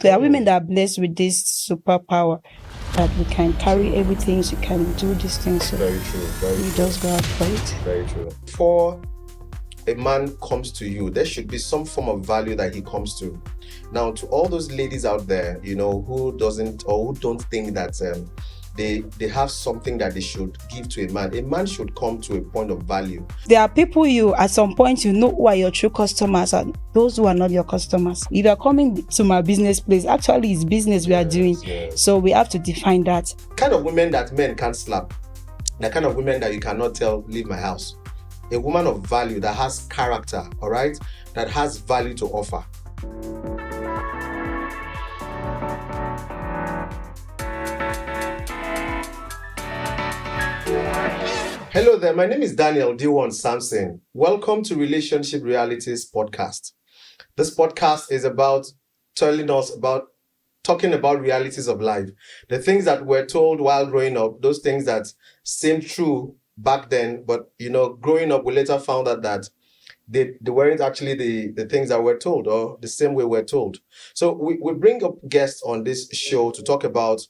There are women that are blessed with this superpower that we can carry everything, we can do these things. So very true. We just go out for it. Very true. Before a man comes to you, there should be some form of value that he comes to. Now, to all those ladies out there, who don't think that they have something that they should give to a man should come to a point of value. There are people at some point who are your true customers and those who are not your customers. If you are coming to my business place, actually it's business we are doing. Yes. So we have to define that. Kind of women that men can't slap. The kind of women that you cannot tell, leave my house. A woman of value that has character, all right? That has value to offer. Hello there, my name is Deewon Samson. Welcome to Relationship Realities Podcast. This podcast is about talking about realities of life. The things that we're told while growing up, those things that seemed true back then, but growing up, we later found out that they weren't actually the things that we're told or the same way we're told. So we bring up guests on this show to talk about,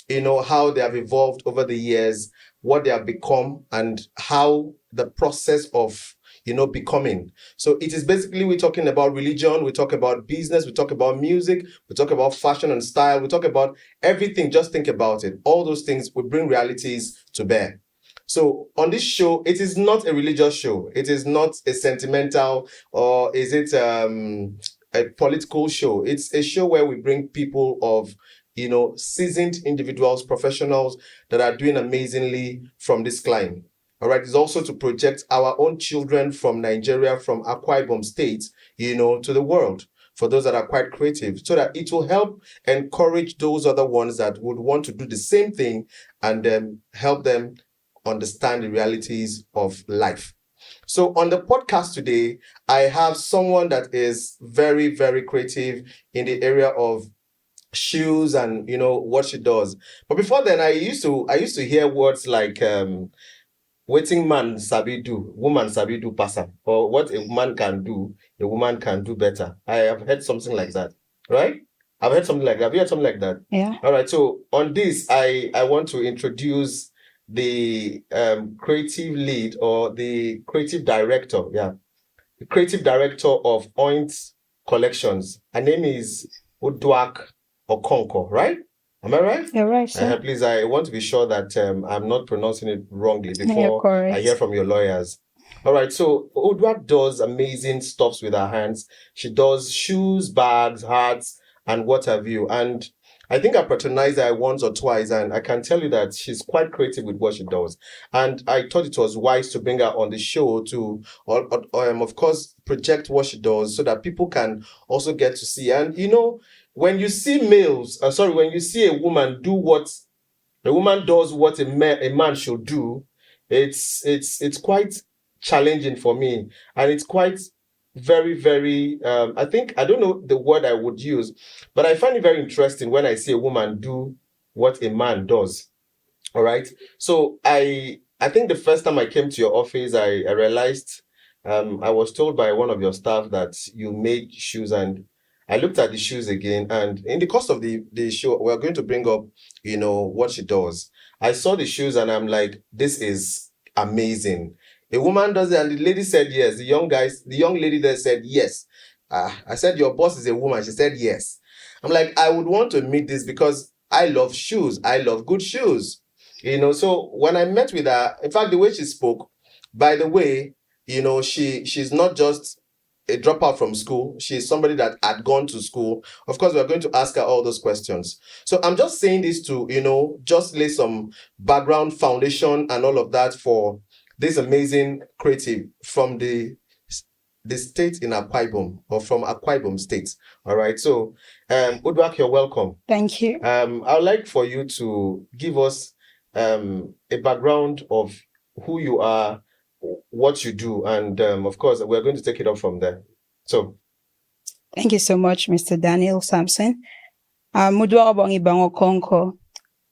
how they have evolved over the years, what they have become, and how the process of becoming. So it is basically, we're talking about religion, we talk about business, we talk about music, we talk about fashion and style, we talk about everything. Just think about it. All those things, we bring realities to bear. So on this show, it is not a religious show. It is not a sentimental, or is it a political show. It's a show where we bring people of seasoned individuals, professionals that are doing amazingly from this climb. All right. It's also to project our own children from Nigeria, from Akwa Ibom State, to the world, for those that are quite creative, so that it will help encourage those other ones that would want to do the same thing and help them understand the realities of life. So on the podcast today, I have someone that is very, very creative in the area of shoes and what she does. But before then, I used to hear words like waiting man sabi do, woman sabi do pasa, or what a man can do, a woman can do better. I have heard something like that, right? I've heard something like that. Have you heard something like that? Yeah. All right. So on this, I want to introduce the creative lead, or the creative director. Yeah, the creative director of Oint Collections. Her name is Uduak Okonko, right? Am I right? You're right, sir. Please, I want to be sure that I'm not pronouncing it wrongly before I hear from your lawyers. All right, so Uduak does amazing stuffs with her hands. She does shoes, bags, hats, and what have you. And I think I patronized her once or twice, and I can tell you that she's quite creative with what she does. And I thought it was wise to bring her on the show to, of course, project what she does so that people can also get to see. And, when you see when you see a woman do what a woman does, what a man should do, it's quite challenging for me. And it's quite very, very, I don't know the word I would use, but I find it very interesting when I see a woman do what a man does. All right. So I think the first time I came to your office, I realized, I was told by one of your staff that you made shoes, and I looked at the shoes again, and in the course of the show, we're going to bring up, what she does. I saw the shoes and I'm like, this is amazing. A woman does it, and the lady said yes. The young lady there said yes. I said, your boss is a woman. She said yes. I'm like, I would want to meet this because I love shoes. I love good shoes. So when I met with her, in fact, the way she spoke, by the way, she's not just a dropout from school. She's somebody that had gone to school. Of course, we're going to ask her all those questions. So I'm just saying this to, just lay some background foundation and all of that for this amazing creative from the state in Akwa Ibom, or from Akwa Ibom State. All right. So, Uduak, you're welcome. Thank you. I'd like for you to give us a background of who you are, what you do, and of course, we're going to take it up from there. So, thank you so much, Mr. Daniel Samson. Uduak Okonko,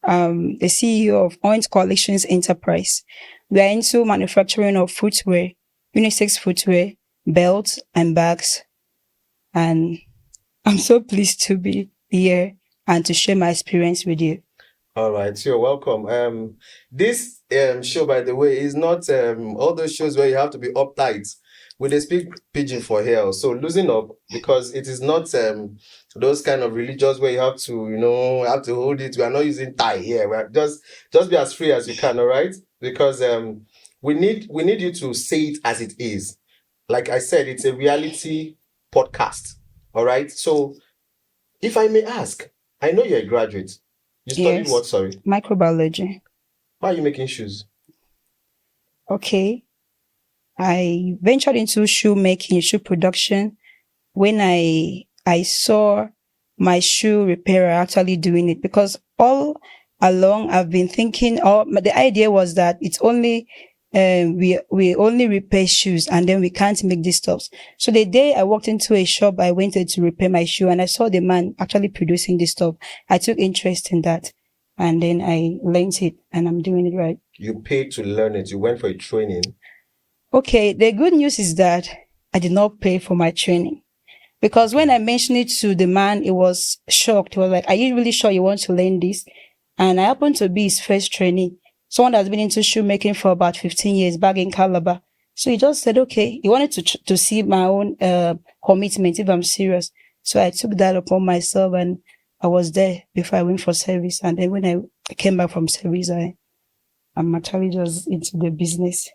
the CEO of Oint Collections Enterprise. We are into manufacturing of footwear, unisex footwear, belts, and bags. And I'm so pleased to be here and to share my experience with you. All right, you're welcome. This show, by the way, is not all those shows where you have to be uptight. We they speak pidgin for here, so losing up, because it is not those kind of religions where you have to, have to hold it. We are not using tie here. We're just be as free as you can, all right? Because we need you to say it as it is. Like I said, it's a reality podcast, all right? So if I may ask, I know you're a graduate. You studied what, sorry? Microbiology. Why are you making shoes? Okay. I ventured into shoe making, shoe production, when I saw my shoe repairer actually doing it, because all along I've been thinking, the idea was that it's only we only repair shoes and then we can't make these stuffs. So the day I walked into a shop, I went to repair my shoe and I saw the man actually producing this stuff. I took interest in that and then I learned it and I'm doing it right. You paid to learn it. You went for a training. Okay, the good news is that I did not pay for my training. Because when I mentioned it to the man, he was shocked. He was like, "Are you really sure you want to learn this?" And I happened to be his first trainee. Someone that's been into shoemaking for about 15 years back in Calabar. So he just said, okay, he wanted to see my own commitment if I'm serious. So I took that upon myself and I was there before I went for service. And then when I came back from service, I'm actually just into the business.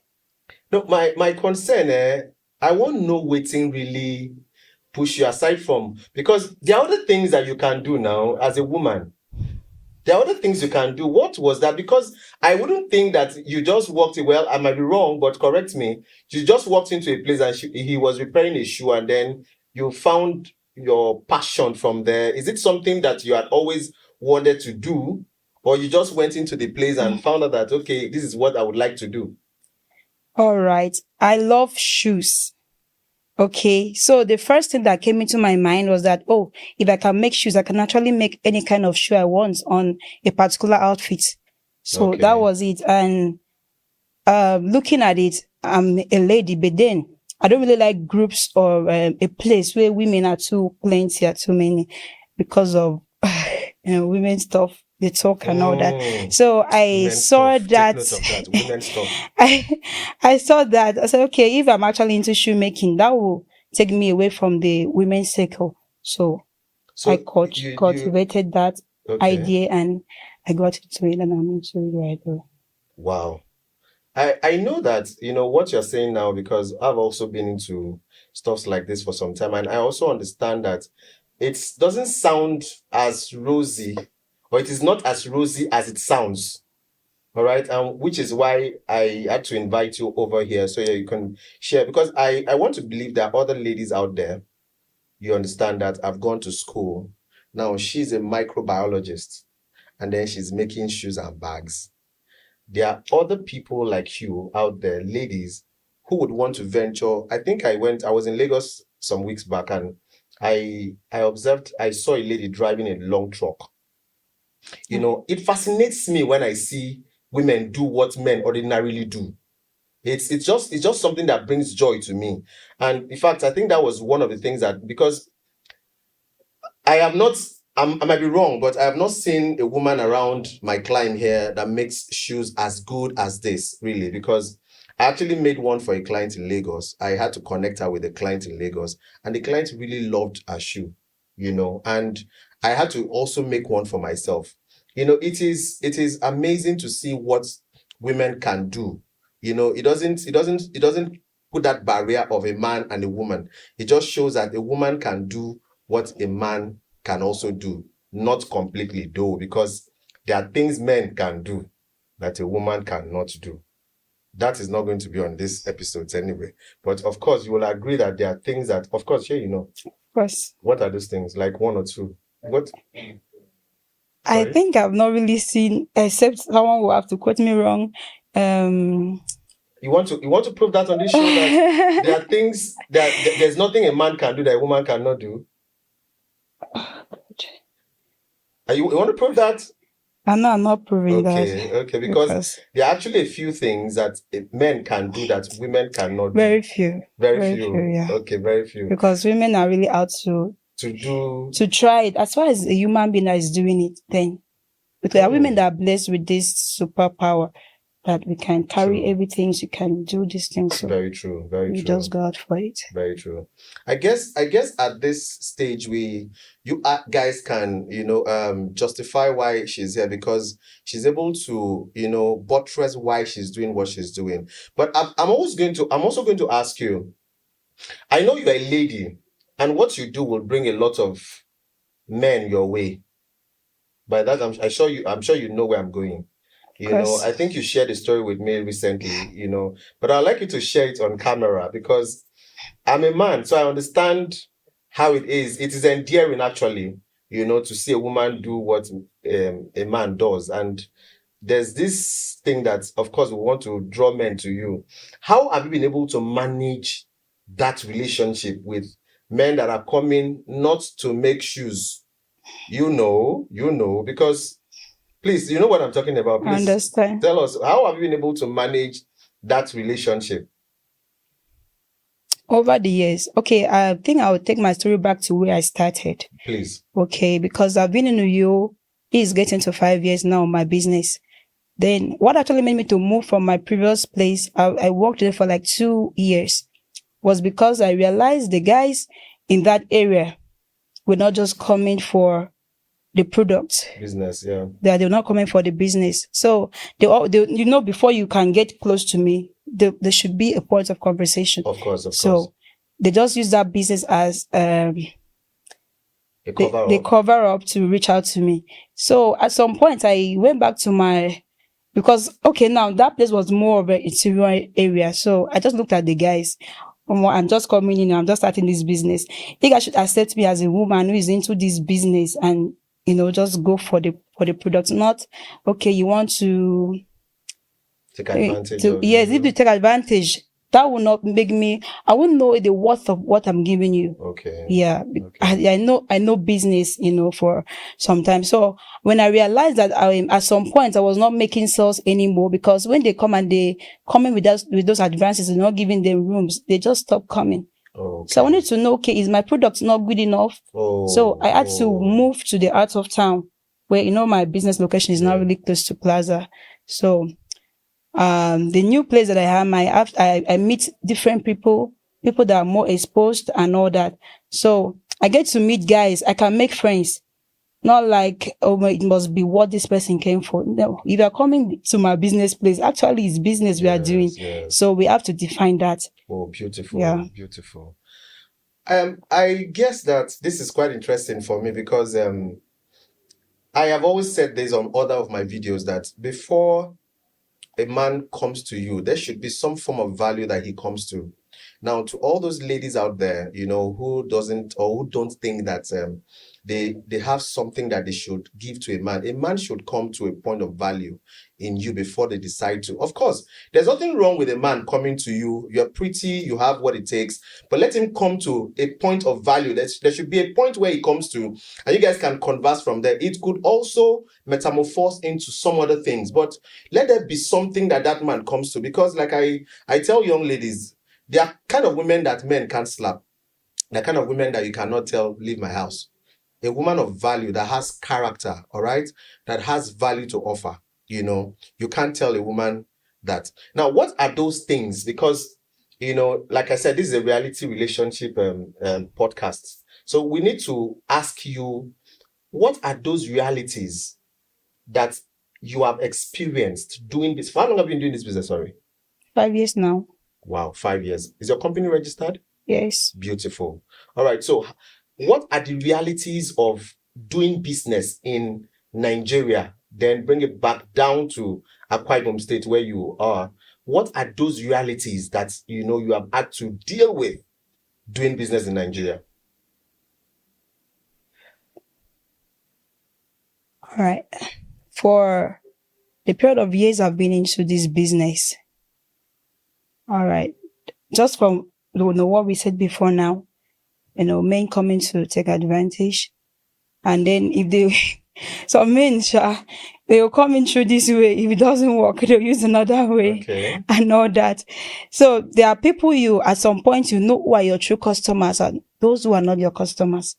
No, my concern, I won't know waiting really push you aside from, because there are other things that you can do now as a woman. There are other things you can do. What was that? Because I wouldn't think that you just walked in. Well, I might be wrong, but correct me. You just walked into a place and he was repairing a shoe and then you found your passion from there. Is it something that you had always wanted to do, or you just went into the place and found out that, okay, this is what I would like to do? All right. I love shoes. Okay, so the first thing that came into my mind was that, if I can make shoes, I can actually make any kind of shoe I want on a particular outfit. So that was it. And looking at it, I'm a lady, but then I don't really like groups or a place where women are too plenty, are too many, because of women's stuff. They talk and all that. So I saw that. Women's stuff. I saw that. I said, okay, if I'm actually into shoemaking, that will take me away from the women's circle. So I cultivated that idea and I got into it and I'm into it right away. Wow. I know that, what you're saying now, because I've also been into stuff like this for some time. And I also understand that it doesn't sound as rosy, or it is not as rosy as it sounds. All right. Which is why I had to invite you over here so you can share, because I want to believe there are other ladies out there, you understand, that have gone to school. Now she's a microbiologist and then she's making shoes and bags. There are other people like you out there, ladies, who would want to venture. I think I was in Lagos some weeks back and I saw a lady driving a long truck. It fascinates me when I see women do what men ordinarily do. It's just something that brings joy to me. And in fact, I think that was one of the things that, because I might be wrong, but I have not seen a woman around my client here that makes shoes as good as this, really, because I actually made one for a client in Lagos. I had to connect her with a client in Lagos, and the client really loved her shoe, and I had to also make one for myself. It is amazing to see what women can do. It doesn't put that barrier of a man and a woman. It just shows that a woman can do what a man can also do. Not completely though, because there are things men can do that a woman cannot do. That is not going to be on this episode anyway. But of course, you will agree that there are things that, of course, Of course. What are those things? Like one or two? What? I think I've not really seen, except someone will have to quote me wrong. You want to prove that on this show that there are things that there's nothing a man can do that a woman cannot do? You want to prove that? I'm not proving that. Okay, because there are actually a few things that men can do that women cannot do. Very few. Very few. Yeah. Okay, very few. Because women are really out to to try it. As far as a human being that is doing it, then because there are women that are blessed with this superpower that we can carry everything, so you can do these things. So very true. Very we true. just God for it. Very true. I guess at this stage you guys can justify why she's here, because she's able to buttress why she's doing what she's doing. But I'm also going to ask you. I know you're a lady, and what you do will bring a lot of men your way. By that, I'm sure you know where I'm going. I think you shared a story with me recently, but I'd like you to share it on camera, because I'm a man, so I understand how it is. It is endearing, actually, to see a woman do what a man does. And there's this thing that, of course, we want to draw men to you. How have you been able to manage that relationship with men that are coming not to make shoes? Because, please, you know what I'm talking about. Please, I understand. Tell us, how have you been able to manage that relationship? Over the years. Okay, I think I will take my story back to where I started. Please. Okay, because I've been in Uyo. It's getting to 5 years now, my business. Then what actually made me to move from my previous place, I worked there for like 2 years, was because I realized the guys in that area were not just coming for the product. Business, yeah. They're not coming for the business. So they before you can get close to me, there should be a point of conversation. Of course. So they just use that business as they cover up to reach out to me. So at some point I went back to because now that place was more of an interior area. So I just looked at the guys. I'm just coming in, I'm just starting this business. I think I should accept me as a woman who is into this business and just go for the product. Not you want to take advantage yes, if you take advantage, that will not make me, I wouldn't know the worth of what I'm giving you. Okay. Yeah. Okay. I know business, for some time. So when I realized that at some point I was not making sales anymore, because when they come and they come in with those advances and not giving them rooms, they just stop coming. Okay. So I wanted to know, is my product not good enough? So I had to move to the out of town where, my business location is not really close to Plaza. So the new place that I have, I meet different people that are more exposed and all that. So I get to meet guys. I can make friends. Not like, it must be what this person came for. No, if you're coming to my business place, actually it's business we are doing. Yes. So we have to define that. Oh, beautiful. Yeah. Beautiful. I guess that this is quite interesting for me, because I have always said this on other of my videos, that before a man comes to you, there should be some form of value that he comes to. Now, to all those ladies out there, who don't think that they have something that they should give to a man should come to a point of value in you before they decide to. Of course, there's nothing wrong with a man coming to you. You're pretty, you have what it takes, but let him come to a point of value. There should be a point where he comes to, and you guys can converse from there. It could also metamorphose into some other things, but let there be something that man comes to, because like I tell young ladies, they are kind of women that men can't slap. They're kind of women that you cannot tell, leave my house. A woman of value that has character, all right, that has value to offer. You can't tell a woman that. Now, what are those things? Because, like I said, this is a reality relationship podcast. So we need to ask you, what are those realities that you have experienced doing this? For how long have you been doing this business? Sorry. 5 years now. Wow, 5 years. Is your company registered? Yes. Beautiful. All right. So what are the realities of doing business in Nigeria? Then bring it back down to Akwa Ibom State where you are. What are those realities that you have had to deal with doing business in Nigeria? All right. For the period of years I've been into this business, all right, just from what we said before now, men coming to take advantage. And then if some men, they will come in through this way. If it doesn't work, they'll use another way. Okay. And all that. So there are people at some point, who are your true customers and those who are not your customers.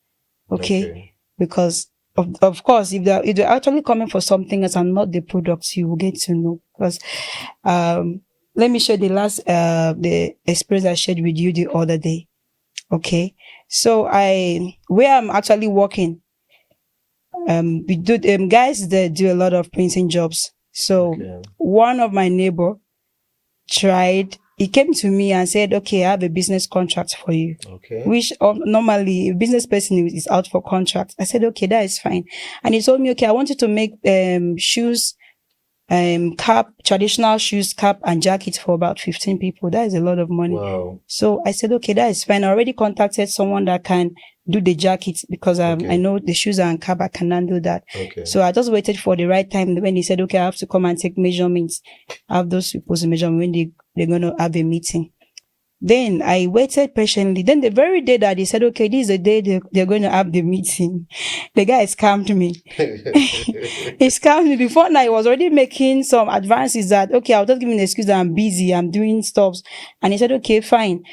Okay. Because of course, if they're actually coming for something else and not the products, you will get to know. Because let me share the last the experience I shared with you the other day. Okay. So where I'm actually working, we do guys that do a lot of printing jobs. So one of my neighbor tried, he came to me and said, okay, I have a business contract for you. Okay. Which normally a business person is out for contract. I said, okay, that is fine. And he told me, okay, I want you to make shoes, cap, traditional shoes, cap and jacket for about 15 people. That is a lot of money. Wow. So I said, okay, that is fine. I already contacted someone that can do the jacket because I know the shoes and cap, I can handle that. Okay. So I just waited for the right time when he said, okay, I have to come and take measurements. I have those people's measurements when they're going to have a meeting. Then I waited patiently. Then the very day that he said, okay, this is the day they're going to have the meeting, the guy scammed me. He scammed me. Before now, he was already making some advances that, okay, I'll just give him an excuse that I'm busy, I'm doing stuff. And he said, okay, fine.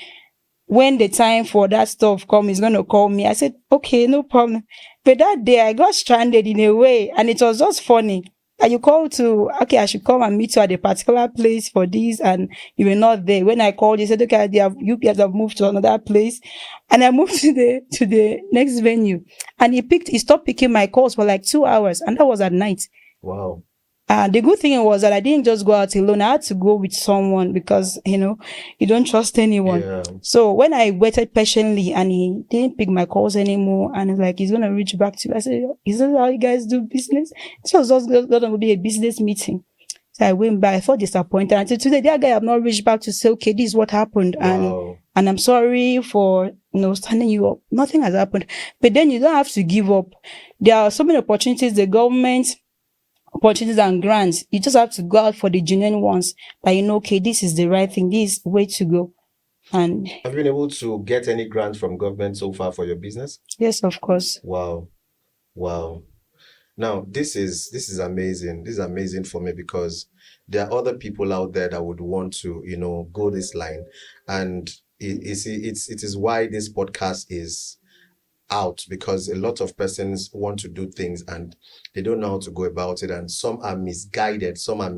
When the time for that stuff comes, he's going to call me. I said, okay, no problem. But that day I got stranded in a way, and it was just funny. And you called to, okay, I should come and meet you at a particular place for this, and you were not there. When I called, you said, okay, you guys have moved to another place. And I moved to the next venue. And he stopped picking my calls for like 2 hours, and that was at night. Wow. The good thing was that I didn't just go out alone. I had to go with someone because, you don't trust anyone. Yeah. So when I waited patiently and he didn't pick my calls anymore, and he's like, he's going to reach back to you. I said, is that how you guys do business? This was just going to be a business meeting. So I went back. I felt disappointed. Until today, that guy have not reached back to say, okay, this is what happened. Wow. And I'm sorry for, standing you up. Nothing has happened. But then you don't have to give up. There are so many opportunities. The government, opportunities and grants, you just have to go out for the genuine ones that okay, this is the right thing, this is the way to go. And have you been able to get any grants from government so far for your business? Yes, of course. Wow. Now this is amazing. This is amazing for me because there are other people out there that would want to go this line, and it is why this podcast is out, because a lot of persons want to do things and they don't know how to go about it, and some are misguided, some are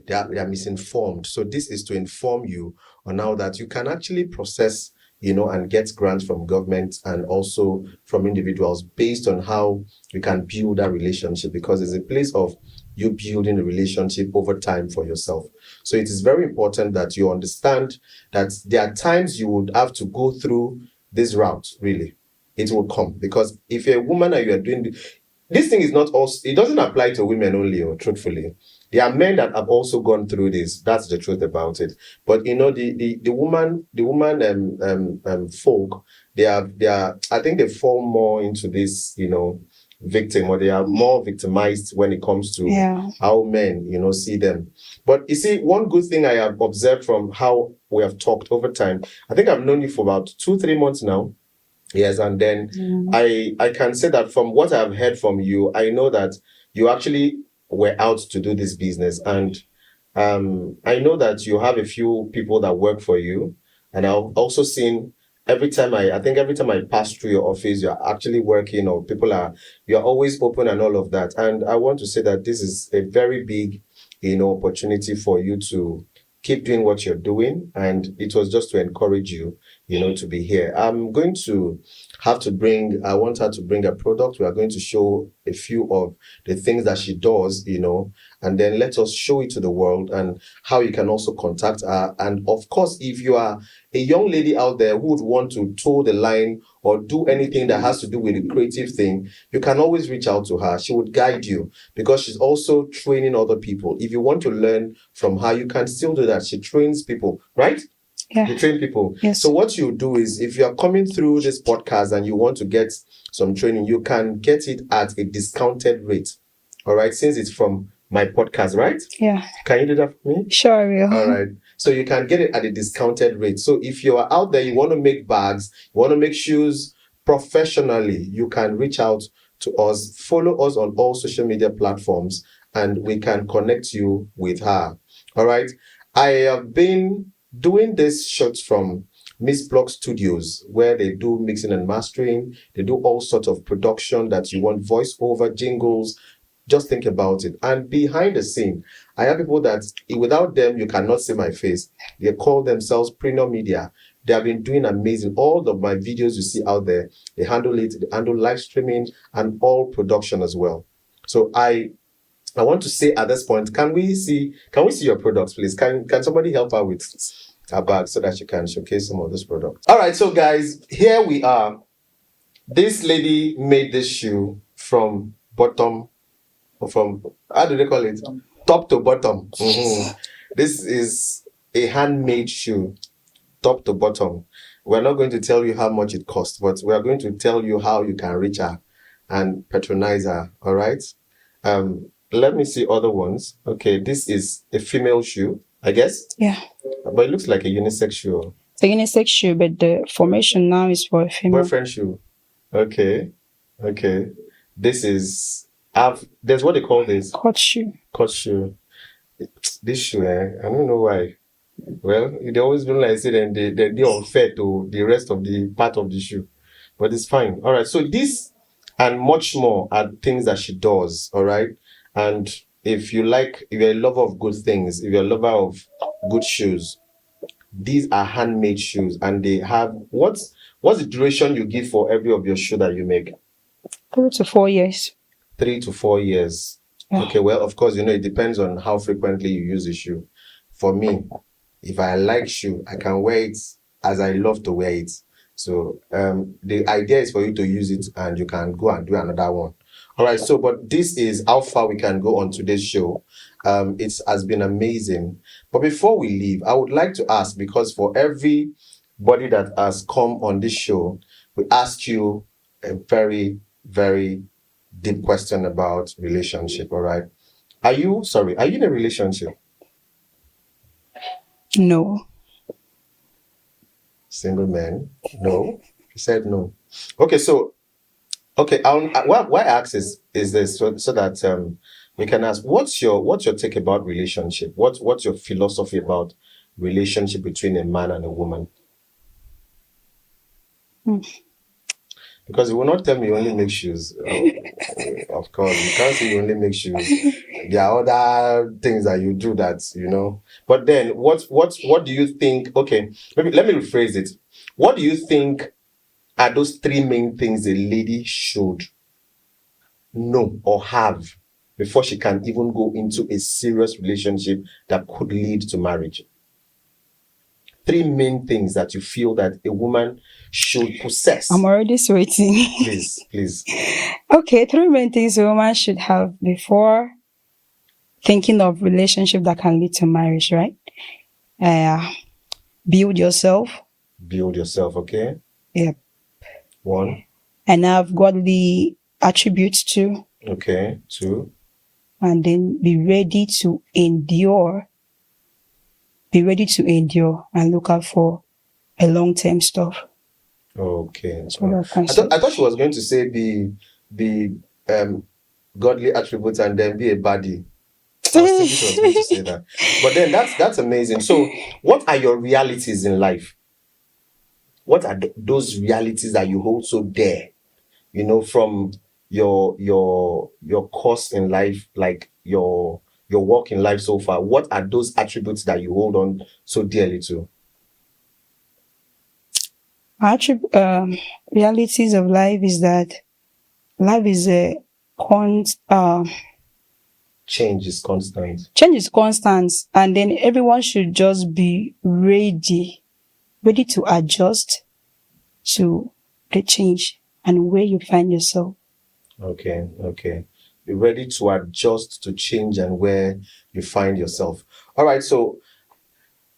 they are misinformed. So this is to inform you on how that you can actually process and get grants from government and also from individuals based on how you can build that relationship, because it's a place of you building a relationship over time for yourself. So it is very important that you understand that there are times you would have to go through this route. Really, it will come, because if you're a woman and you are doing this thing, is not also, it doesn't apply to women only, or truthfully. There are men that have also gone through this. That's the truth about it. But the woman folk, they are I think they fall more into this victim, or they are more victimized when it comes to how men see them. But you see, one good thing I have observed from how we have talked over time, I think I've known you for about 2-3 months now. Yes, and then I can say that from what I've heard from you, I know that you actually were out to do this business, and I know that you have a few people that work for you, and I've also seen every time I pass through your office, you're actually working, or you're always open and all of that. And I want to say that this is a very big opportunity for you to keep doing what you're doing, and it was just to encourage you to be here. I'm going to I want her to bring a product. We are going to show a few of the things that she does, and then let us show it to the world, and how you can also contact her. And of course, if you are a young lady out there who would want to toe the line or do anything that has to do with a creative thing, you can always reach out to her. She would guide you, because she's also training other people. If you want to learn from her, you can still do that. She trains people, right? Yeah. You train people. Yes. So what you do is, if you are coming through this podcast and you want to get some training, you can get it at a discounted rate. All right. Since it's from my podcast, right? Yeah. Can you do that for me? Sure, I will. All right. So you can get it at a discounted rate. So if you are out there, you want to make bags, you want to make shoes professionally, you can reach out to us, follow us on all social media platforms, and we can connect you with her. All right. I have been doing this shots from Miss Block Studios, where they do mixing and mastering. They do all sorts of production that you want, voiceover, jingles. Just think about it. And behind the scene, I have people that without them, you cannot see my face. They call themselves Premium Media. They have been doing amazing. All of my videos you see out there, they handle it. They handle live streaming and all production as well. So I want to say at this point, can we see your products, please? Can somebody help her with her bag so that she can showcase some of those products? All right, so guys, here we are. This lady made this shoe from how do they call it? Top to bottom. Mm-hmm. This is a handmade shoe, top to bottom. We're not going to tell you how much it costs, but we are going to tell you how you can reach her and patronize her. All right. Let me see other ones. Okay, this is a female shoe, I guess. Yeah. But it looks like a unisex shoe. It's a unisex shoe, but the formation now is for a female. Boyfriend shoe. Okay. This is there's what they call this. Cut shoe. This shoe, I don't know why. Well, they always don't like it, and they're unfair to the rest of the part of the shoe. But it's fine. All right. So this and much more are things that she does. All right. And if you're a lover of good things, if you're a lover of good shoes, these are handmade shoes, and they have what's the duration you give for every of your shoe that you make? 3 to 4 years. 3 to 4 years. Yeah. Okay, well, of course, it depends on how frequently you use the shoe. For me, if I like shoe, I can wear it as I love to wear it. So the idea is for you to use it and you can go and do another one. All right, so but this is how far we can go on today's show. It has been amazing. But before we leave, I would like to ask, because for everybody that has come on this show, we ask you a very, very deep question about relationship. All right. Are you in a relationship? No. Single man? No. He said no. Okay, so why I ask is this so that we can ask, what's your take about relationship? What's your philosophy about relationship between a man and a woman? Because you will not tell me you only make shoes. Of course, you can't say you only make shoes. There are other things that you do that, But then, what do you think? Okay, maybe let me rephrase it. What do you think are those 3 main things a lady should know or have before she can even go into a serious relationship that could lead to marriage? 3 main things that you feel that a woman should possess. I'm already sweating. Please. Okay, 3 main things a woman should have before thinking of relationship that can lead to marriage, right? Build yourself. Build yourself, okay? Yep. 1. And have godly attributes too. Okay. 2. And then be ready to endure. Be ready to endure and look out for a long-term stuff. Okay. I thought she was going to say be godly attributes and then be a baddie. I was thinking she was going to say that. But then that's amazing. So what are your realities in life? What are those realities that you hold so dear? From your course in life, like your work in life so far. What are those attributes that you hold on so dearly to? Realities of life is that life is a change is constant. Change is constant, and then everyone should just be ready to adjust to the change and where you find yourself. Okay. Be ready to adjust to change and where you find yourself. All right, so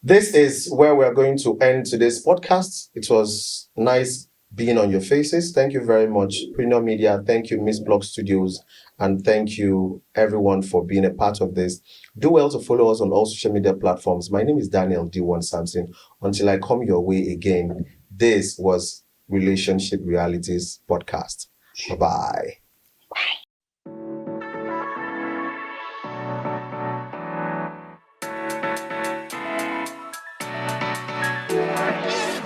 this is where we're going to end today's podcast. It was nice being on your faces. Thank you very much, Premium Media. Thank you, Miss Block Studios. And thank you, everyone, for being a part of this. Do well to follow us on all social media platforms. My name is Daniel Deewon Samson. Until I come your way again, this was Relationship Realities Podcast. Bye-bye.